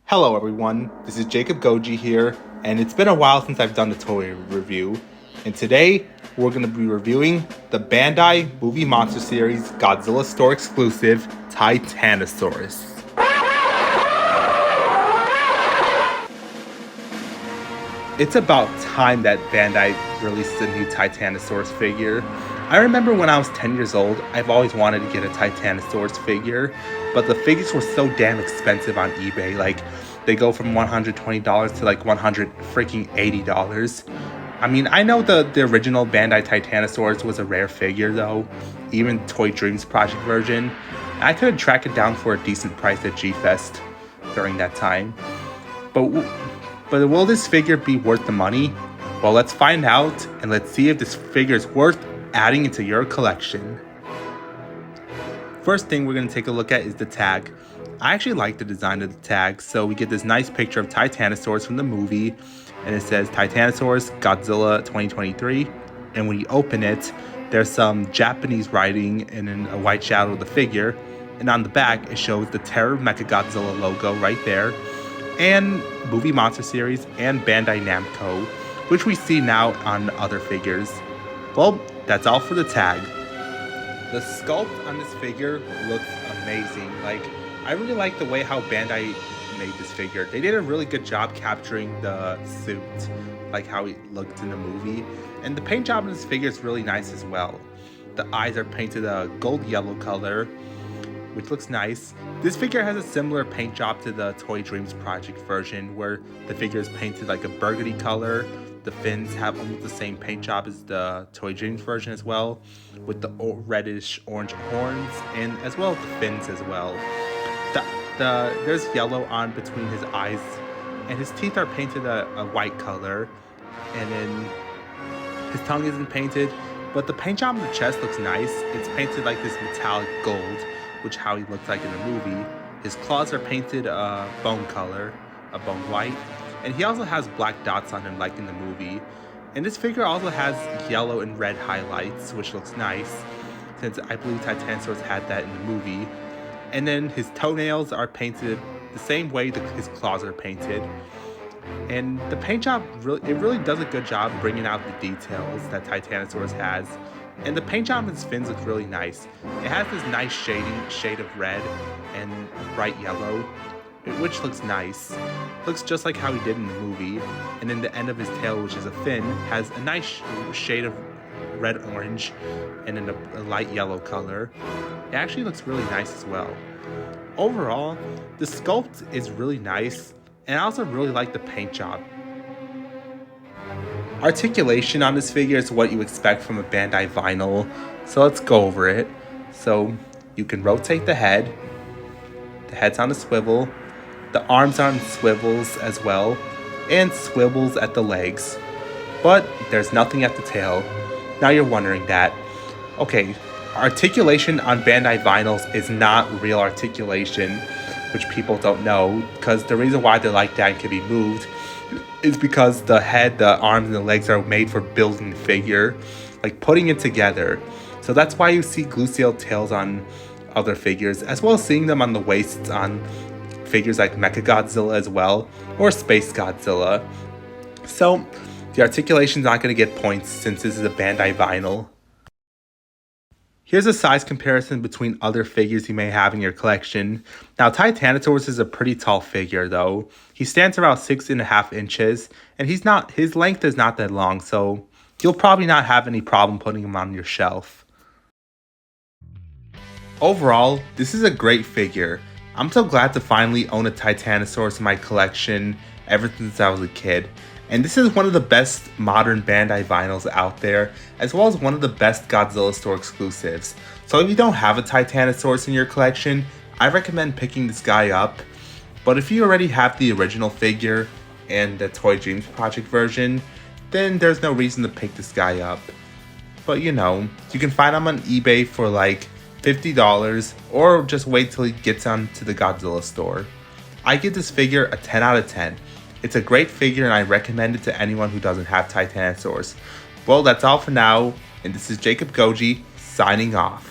Hello everyone, this is Jacob Goji here, and it's been a while since I've done a toy review. And today, we're going to be reviewing the Bandai Movie Monster Series Godzilla Store exclusive Titanosaurus. It's about time that Bandai released a new Titanosaurus figure. I remember when I was 10 years old, I've always wanted to get a Titanosaurus figure, but the figures were so damn expensive on eBay. Like, they go from $120 to like $180. I mean, I know the original Bandai Titanosaurus was a rare figure though, even Toy Dreams Project version. I could track it down for a decent price at G-Fest during that time. But will this figure be worth the money? Well, let's find out, and let's see if this figure is worth adding into your collection. First thing we're going to take a look at is the tag. I actually like the design of the tag, so we get this nice picture of Titanosaurus from the movie, and it says Titanosaurus Godzilla 2023, and when you open it, there's some Japanese writing and then a white shadow of the figure, and on the back it shows the Terror Mechagodzilla logo right there, and Movie Monster Series and Bandai Namco, which we see now on other figures. Well, that's all for the tag. The sculpt on this figure looks amazing. Like, I really like the way how Bandai made this figure. They did a really good job capturing the suit, like how it looked in the movie. And the paint job on this figure is really nice as well. The eyes are painted a gold yellow color, which looks nice. This figure has a similar paint job to the Toy Dreams Project version, where the figure is painted like a burgundy color. The fins have almost the same paint job as the Toy Dreams version as well, with the reddish orange horns and as well as the fins as well. There's yellow on between his eyes, and his teeth are painted a white color, and then his tongue isn't painted, but the paint job on the chest looks nice. It's painted like this metallic gold, which how he looked like in the movie. His claws are painted a bone color, a bone white, and he also has black dots on him like in the movie. And this figure also has yellow and red highlights, which looks nice, since I believe Titanosaurus had that in the movie. And then his toenails are painted the same way his claws are painted. And the paint job, really does a good job bringing out the details that Titanosaurus has. And the paint job on his fins looks really nice. It has this nice shade of red and bright yellow, which looks nice. Looks just like how he did in the movie. And then the end of his tail, which is a fin, has a nice shade of red orange and then a light yellow color. It actually looks really nice as well. Overall, the sculpt is really nice, and I also really like the paint job. Articulation on this figure is what you expect from a Bandai vinyl, so let's go over it. So you can rotate the head's on a swivel, the arms are on swivels as well, and swivels at the legs, but there's nothing at the tail. Now you're wondering that. Okay, articulation on Bandai vinyls is not real articulation, which people don't know, because the reason why they're like that and can be moved is because the head, the arms, and the legs are made for building the figure, like putting it together. So that's why you see glue sealed tails on other figures, as well as seeing them on the waists on figures like Mechagodzilla as well, or Space Godzilla. So the articulation's not going to get points since this is a Bandai vinyl. Here's a size comparison between other figures you may have in your collection. Now, Titanosaurus is a pretty tall figure though. He stands around 6.5 inches, and his length is not that long, so you'll probably not have any problem putting him on your shelf. Overall, this is a great figure. I'm so glad to finally own a Titanosaurus in my collection ever since I was a kid. And this is one of the best modern Bandai vinyls out there, as well as one of the best Godzilla Store exclusives. So if you don't have a Titanosaurus in your collection, I recommend picking this guy up. But if you already have the original figure and the Toy Dreams Project version, then there's no reason to pick this guy up. But you know, you can find him on eBay for like $50, or just wait till he gets onto the Godzilla store. I give this figure a 10 out of 10. It's a great figure, and I recommend it to anyone who doesn't have Titanosaurus. Well, that's all for now, and this is Jacob Goji, signing off.